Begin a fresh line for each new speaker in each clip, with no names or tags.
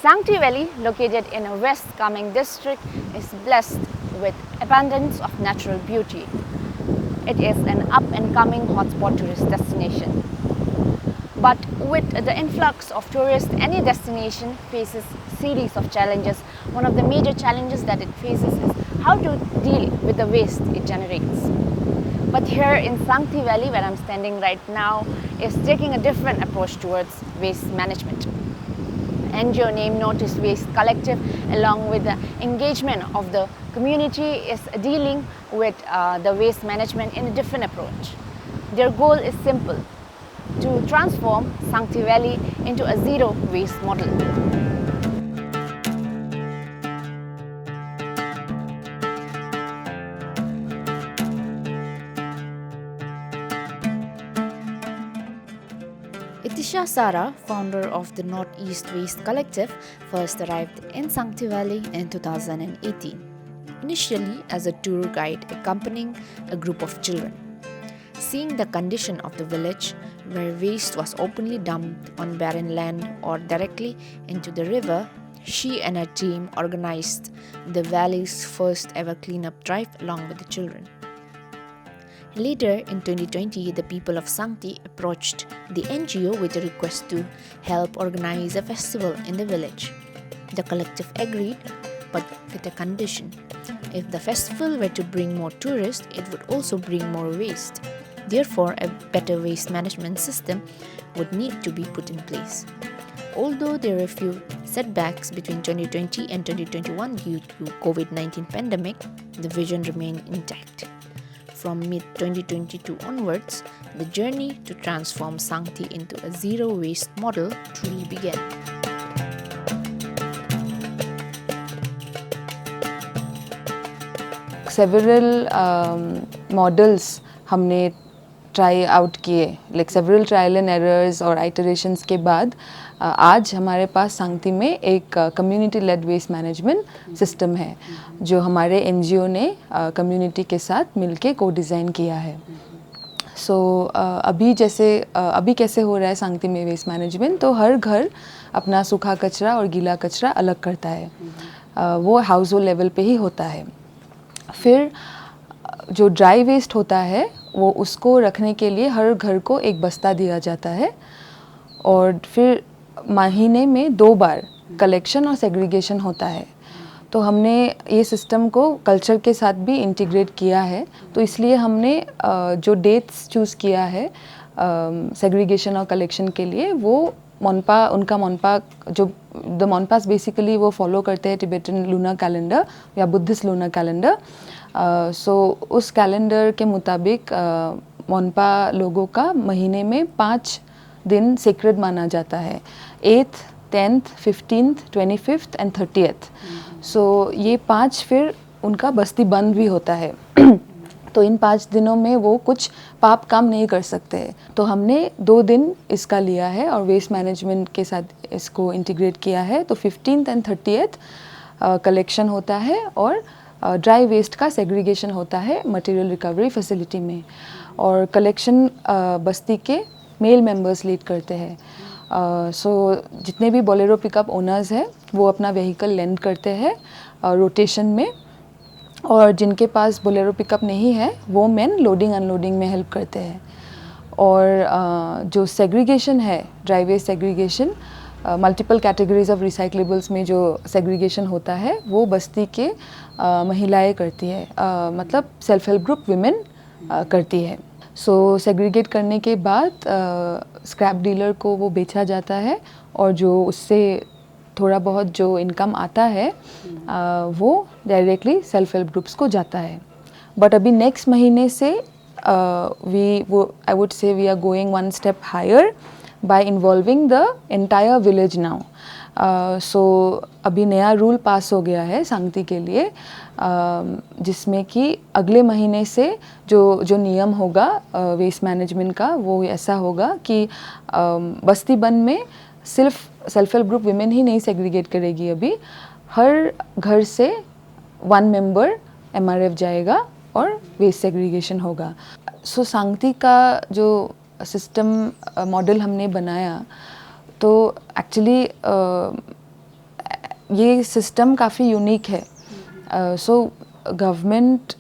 Sangti Valley, located in a West Kameng district, is blessed with abundance of natural beauty. It is an up-and-coming hotspot tourist destination. But with the influx of tourists, any destination faces a series of challenges. One of the major challenges that it faces is how to deal with the waste it generates. But here in Sangti Valley, where I'm standing right now, is taking a different approach towards waste management. NGO named Notice Waste Collective, along with the engagement of the community, is dealing with the waste management in a different approach. Their goal is simple: to transform Sangti Valley into a zero waste model. Itisha Sara, founder of the Northeast Waste Collective, first arrived in Sangti Valley in 2018, initially as a tour guide accompanying a group of children. Seeing the condition of the village, where waste was openly dumped on barren land or directly into the river, she and her team organized the valley's first ever cleanup drive along with the children. Later, in 2020, the people of Sangti approached the NGO with a request to help organize a festival in the village. The collective agreed, but with a condition. If the festival were to bring more tourists, it would also bring more waste. Therefore, a better waste management system would need to be put in place. Although there were a few setbacks between 2020 and 2021 due to COVID-19 pandemic, the vision remained intact. From mid-2022 onwards, the journey to transform Sangti into a zero-waste model truly began.
Several models हमने try out किए, like several trial and errors और iterations के बाद आज हमारे पास सांगती में एक community led waste management system है जो हमारे एनजीओ ने कम्युनिटी के साथ मिलके को डिज़ाइन किया है. सो अभी कैसे हो रहा है सांगती में वेस्ट मैनेजमेंट, तो हर घर अपना सूखा कचरा और गीला कचरा अलग करता है. वो हाउस होल्ड लेवल पे ही होता है. फिर जो ड्राई वेस्ट होता है वो उसको रखने के लिए हर घर को एक बस्ता दिया जाता है और फिर महीने में 2 बार कलेक्शन और सेग्रीगेशन होता है. तो हमने ये सिस्टम को कल्चर के साथ भी इंटीग्रेट किया है, तो इसलिए हमने जो डेट्स चूज़ किया है सेग्रीगेशन और कलेक्शन के लिए वो मोनपा जो द मोनपास बेसिकली वो फॉलो करते हैं टिबेटन लूनर कैलेंडर या बुद्धिस्ट लूनर कैलेंडर. सो उस कैलेंडर के मुताबिक मोनपा लोगों का महीने में 5 दिन सेक्रेड माना जाता है, 8th, 10th, 15th, 25th and 30th. सो ये 5 फिर उनका बस्ती बंद भी होता है. तो इन 5 दिनों में वो कुछ पाप काम नहीं कर सकते. तो हमने 2 दिन इसका लिया है और वेस्ट मैनेजमेंट के साथ इसको इंटीग्रेट किया है. तो 15th एंड 30th कलेक्शन होता है और ड्राई वेस्ट का सेग्रीगेशन होता है मटेरियल रिकवरी फैसिलिटी में. और कलेक्शन बस्ती के मेल मेंबर्स लीड करते हैं. सो जितने भी बोलेरो पिकअप ओनर्स हैं वो अपना व्हीकल लेंड करते हैं रोटेशन में, और जिनके पास बोलेरो पिकअप नहीं है वो मेन लोडिंग अनलोडिंग में हेल्प करते हैं. और जो सेग्रीगेशन है, dry waste segregation, multiple categories of recyclables में जो सेग्रीगेशन होता है वो बस्ती के महिलाएं करती है, मतलब सेल्फ हेल्प ग्रुप विमेन करती है. सो सेग्रीगेट करने के बाद स्क्रैप डीलर को वो बेचा जाता है और जो उससे थोड़ा बहुत जो इनकम आता है वो डायरेक्टली सेल्फ हेल्प ग्रुप्स को जाता है. बट अभी नेक्स्ट महीने से I would say we are going 1 step higher by involving the entire village now. So अभी नया रूल पास हो गया है सांगती के लिए, जिसमें कि अगले महीने से जो नियम होगा वेस्ट मैनेजमेंट का वो ऐसा होगा कि बस्ती बन में सिर्फ सेल्फ हेल्प ग्रुप विमेन ही नहीं सेग्रीगेट करेगी. अभी हर घर से 1 मेंबर MRF जाएगा और वेस्ट सेग्रीगेशन होगा. सो सांगती का जो सिस्टम मॉडल हमने बनाया, तो एक्चुअली ये सिस्टम काफ़ी यूनिक है. सो गवर्नमेंट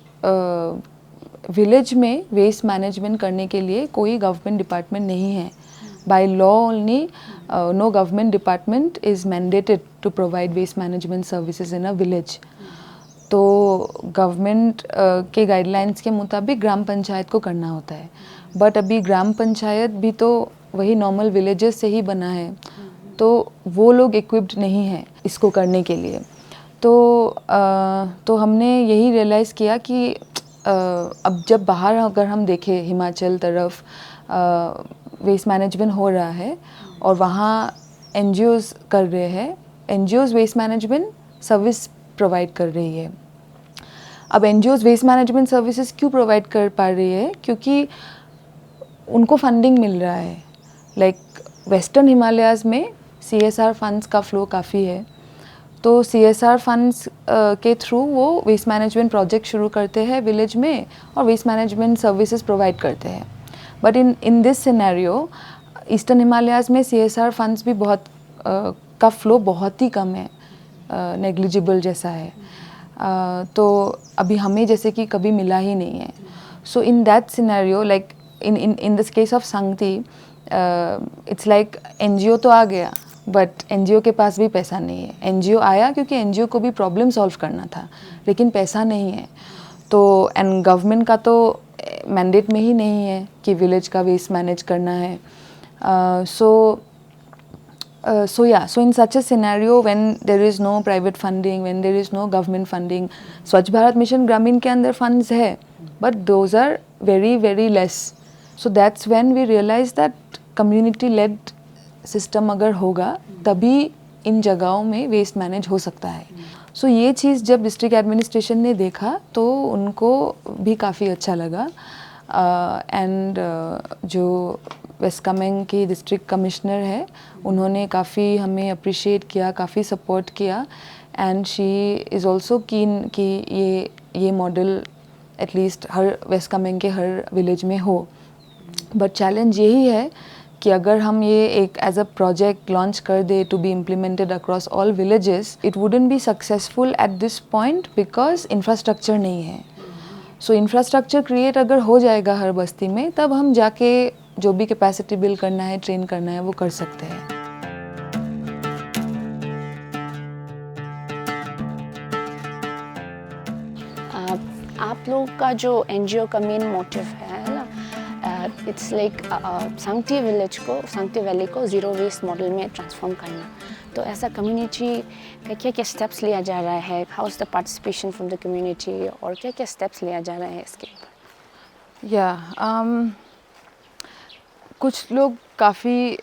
विलेज में वेस्ट मैनेजमेंट करने के लिए कोई गवर्नमेंट डिपार्टमेंट नहीं है. By law only no government department is mandated to provide waste management services in a village. तो गवर्नमेंट के गाइडलाइंस के मुताबिक ग्राम पंचायत को करना होता है. बट अभी ग्राम पंचायत भी तो वही नॉर्मल विलेजेस से ही बना है, तो वो लोग इक्विप्ड नहीं हैं इसको करने के लिए. तो हमने यही रियलाइज़ किया कि अब जब बाहर अगर हम देखें हिमाचल तरफ वेस्ट मैनेजमेंट हो रहा है और वहाँ NGOs कर रहे हैं, NGOs waste management service provide कर रही है. अब NGOs वेस्ट मैनेजमेंट सर्विसेज क्यों प्रोवाइड कर पा रही है? क्योंकि उनको फंडिंग मिल रहा है. लाइक वेस्टर्न हिमालयाज़ में CSR फंड्स का फ्लो काफ़ी है, तो CSR फंड्स के थ्रू वो वेस्ट मैनेजमेंट प्रोजेक्ट शुरू करते हैं विलेज में और वेस्ट मैनेजमेंट सर्विसेज प्रोवाइड करते हैं. But in this scenario eastern Himalayas में CSR फंड्स भी बहुत का फ्लो बहुत ही कम है, नेग्लिजिबल जैसा है. तो अभी हमें जैसे कि कभी मिला ही नहीं है. So in that scenario like in this case of Sangati it's like NGO तो आ गया बट NGO के पास भी पैसा नहीं है. NGO आया क्योंकि NGO को भी प्रॉब्लम सॉल्व करना था, लेकिन पैसा नहीं है. तो एंड गवर्नमेंट का तो मैंडेट में ही नहीं है कि विलेज का वेस्ट मैनेज करना है. So in such a scenario, when there is no private funding, when there is no government funding, स्वच्छ भारत मिशन ग्रामीण के अंदर funds है, but those are very very less. So that's when we realize that community led system अगर होगा तभी इन जगहों में वेस्ट मैनेज हो सकता है. सो ये चीज़ जब डिस्ट्रिक्ट एडमिनिस्ट्रेशन ने देखा तो उनको भी काफ़ी अच्छा लगा. एंड जो वेस्ट कामेंग की डिस्ट्रिक्ट कमिश्नर है उन्होंने काफ़ी हमें अप्रिशिएट किया, काफ़ी सपोर्ट किया. एंड शी इज़ ऑल्सो कीन कि ये मॉडल एटलीस्ट हर वेस्ट कामेंग के हर विलेज में हो. बट चैलेंज यही है कि अगर हम ये एक एज अ प्रोजेक्ट लॉन्च कर दे to be implemented across all villages, it wouldn't be successful at this point because infrastructure नहीं है. सो इंफ्रास्ट्रक्चर क्रिएट अगर हो जाएगा हर बस्ती में, तब हम जाके जो भी कैपेसिटी बिल्ड करना है, ट्रेन करना है, वो कर सकते हैं.
आप लोग का जो NGO का मेन मोटिव है ना, इट्स लाइक संगति विलेज को, संगति वैली को ज़ीरो वेस्ट मॉडल में ट्रांसफॉर्म करना. तो ऐसा कम्युनिटी का क्या क्या स्टेप्स लिया जा रहा है? How is the participation from the community और क्या क्या स्टेप्स लिया जा रहा है इसके ऊपर?
कुछ लोग काफ़ी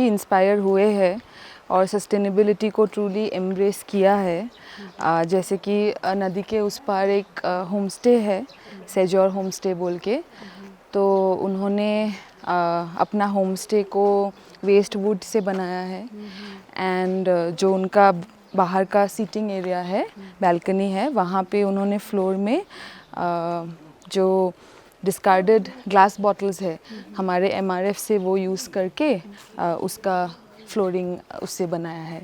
इंस्पायर हुए हैं और सस्टेनेबिलिटी को ट्रूली एम्ब्रेस किया है. जैसे कि नदी के उस पार एक होम स्टे है, सेजोर होम स्टे बोल के. तो उन्होंने अपना होम स्टे को वेस्ट वुड से बनाया है. एंड जो उनका बाहर का सीटिंग एरिया है, बैल्कनी है, वहाँ पे उन्होंने फ्लोर में जो डिस्कार्डेड ग्लास बॉटल्स है हमारे MRF से वो यूज़ करके उसका फ्लोरिंग उससे बनाया है.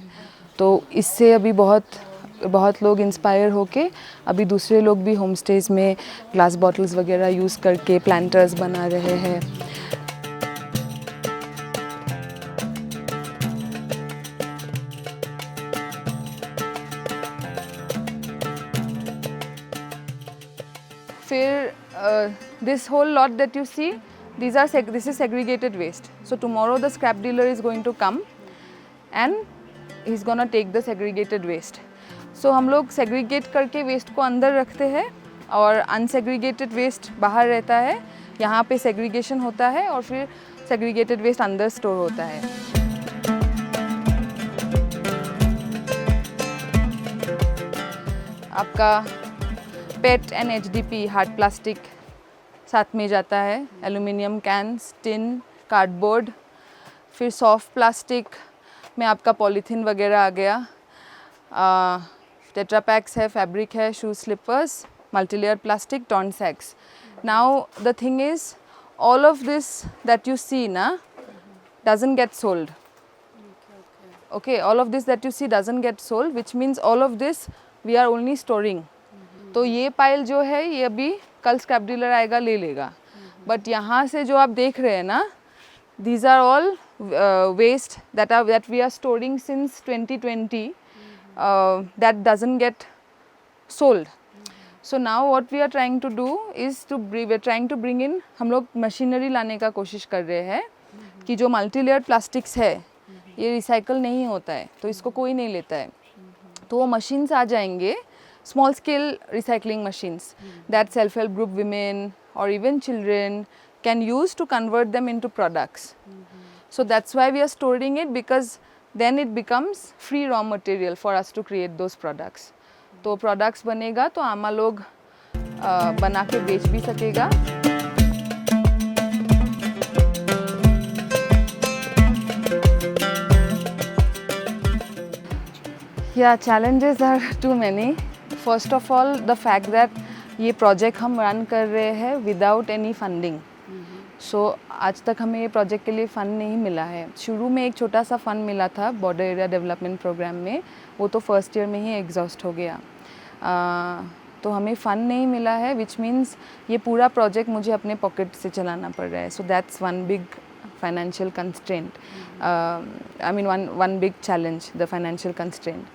तो इससे अभी बहुत लोग इंस्पायर होके अभी दूसरे लोग भी होम स्टेज में ग्लास बॉटल्स वगैरह यूज़ करके प्लांटर्स बना रहे हैं. फिर this whole lot that you see, this is segregated waste. So tomorrow the scrap dealer is going to come and he's gonna take the segregated waste. So हम लोग segregate करके waste को अंदर रखते हैं और unsegregated waste बाहर रहता है. यहाँ पे segregation होता है और फिर segregated waste अंदर store होता है. आपका PET and HDP hard plastic साथ में जाता है, एल्यूमिनियम कैंस, टिन, कार्डबोर्ड. फिर सॉफ्ट प्लास्टिक में आपका पॉलीथीन वगैरह आ गया. टेट्रा पैक्स है, फैब्रिक है, shoes slippers, multilayer plastic, torn sacks. Now the thing is all of this that you see ना doesn't get sold. Okay, all of this that you see doesn't get sold, which means all of this we are only storing. तो ये pile जो है ये अभी कल scrap dealer आएगा ले लेगा. बट यहाँ से जो आप देख रहे हैं ना, these are all waste that we are storing since 2020 that doesn't get sold. So now what we are trying to do is we are trying to bring in, हम लोग मशीनरी लाने का कोशिश कर रहे हैं कि जो मल्टी लेयर प्लास्टिक्स है ये रिसाइकल नहीं होता है तो इसको कोई नहीं लेता है. तो वो मशीन्स आ जाएंगे, small scale recycling machines that self-help group women or even children can use to convert them into products. So that's why we are storing it, because then it becomes free raw material for us to create those products. तो products बनेगा तो आमा लोग बना के बेच भी सकेगा. Yeah, challenges are too many. First of all, the fact that ये प्रोजेक्ट हम रन कर रहे हैं विदाउट एनी फंडिंग. सो आज तक हमें ये प्रोजेक्ट के लिए फ़ंड नहीं मिला है. शुरू में एक छोटा सा फ़ंड मिला था बॉर्डर एरिया डेवलपमेंट प्रोग्राम में, वो तो फर्स्ट ईयर में ही एग्जॉस्ट हो गया. तो हमें फ़ंड नहीं मिला है, विच मीन्स ये पूरा प्रोजेक्ट मुझे अपने पॉकेट से चलाना पड़ रहा है. So that's one big financial constraint. I mean one big challenge, the financial constraint.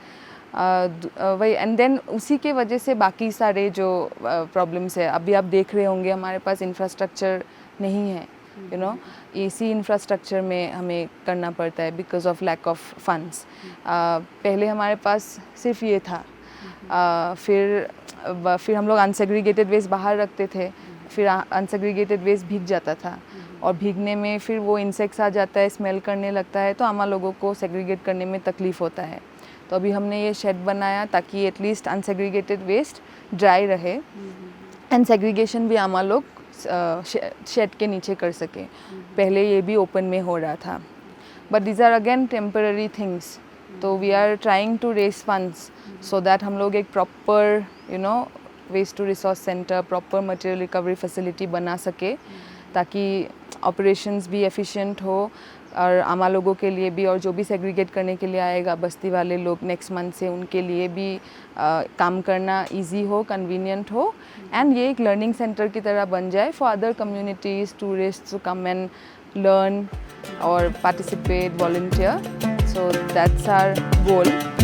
वही, एंड देन उसी के वजह से बाकी सारे जो प्रॉब्लम्स है, अभी आप देख रहे होंगे हमारे पास इंफ्रास्ट्रक्चर नहीं है. यू नो, इसी इंफ्रास्ट्रक्चर में हमें करना पड़ता है because of lack of funds. पहले हमारे पास सिर्फ ये था. फिर हम लोग अनसेग्रीगेटेड वेस्ट बाहर रखते थे. फिर अनसेग्रीगेटेड वेस्ट भीग जाता था और भीगने में फिर वो इंसेक्ट्स आ जाता है, स्मेल करने लगता है, तो आमा लोगों को सेग्रीगेट करने में तकलीफ़ होता है. तो अभी हमने ये शेड बनाया ताकि एटलीस्ट अनसेग्रीगेटेड वेस्ट ड्राई रहे एंड सेग्रीगेशन भी आमा लोग शेड के नीचे कर सके. पहले ये भी ओपन में हो रहा था. But these are again temporary things. तो we are trying to raise funds so that हम लोग एक proper waste to resource centre, proper material recovery facility बना सके ताकि ऑपरेशंस भी एफिशिएंट हो और आमा लोगों के लिए भी, और जो भी सेग्रीगेट करने के लिए आएगा बस्ती वाले लोग नेक्स्ट मंथ से, उनके लिए भी काम करना इजी हो, कन्वीनियंट हो, एंड ये एक लर्निंग सेंटर की तरह बन जाए for other communities, tourists to come and learn और participate, volunteer. So that's our goal.